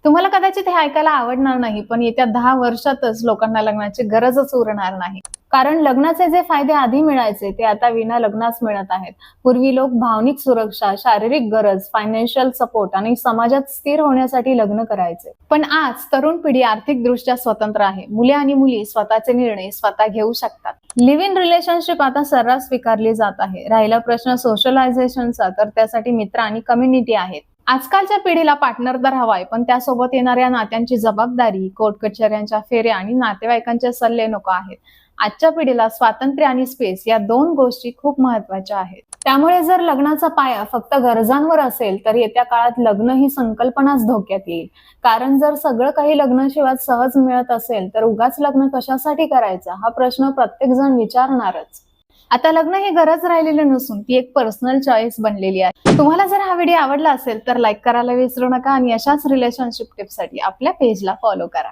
तुम्हाला कदाचित हे ऐकायला आवडणार नाही, पण येत्या 10 वर्षातच लोकांना लग्नाची गरजच उरणार नाही. कारण लग्नाचे जे फायदे आधी मिळायचे ते आता विना लग्नास मिळत आहेत. पूर्वी लोक भावनिक सुरक्षा, शारीरिक गरज, फायनान्शियल सपोर्ट आणि समाजात स्थिर होण्यासाठी लग्न करायचे. पण आज तरुण पिढी आर्थिकदृष्ट्या स्वतंत्र आहे. मुले आणि मुली स्वतःचे निर्णय स्वतः घेऊ शकतात. लिव्ह इन रिलेशनशिप आता सर्रास स्वीकारली जात आहे. राहिला प्रश्न सोशलायझेशनचा, तर त्यासाठी मित्र आणि कम्युनिटी आहेत. आजकालच्या पिढीला पार्टनर तर हवाय, पण त्यासोबत येणाऱ्या नात्यांची जबाबदारी, कोर्ट कचेऱ्यांच्या फेऱ्या आणि नातेवाईकांचे सल्ले नको आहेत. आजच्या पिढीला स्वातंत्र्य आणि स्पेस या 2 गोष्टी खूप महत्वाच्या आहेत. त्यामुळे जर लग्नाचा पाया फक्त गरजांवर असेल तर येत्या काळात लग्न ही संकल्पनाच धोक्यात येईल. कारण जर सगळं काही लग्नाशिवाय सहज मिळत असेल तर उगाच लग्न कशासाठी करायचं हा प्रश्न प्रत्येक जण विचारणारच. आता लग्न ही गरज राहिलेली नसून ती एक पर्सनल चॉईस बनलेली आहे. तुम्हाला जर हा व्हिडिओ आवडला असेल तर लाईक करायला विसरू नका आणि अशाच रिलेशनशिप टिप्ससाठी आपल्या पेजला फॉलो करा.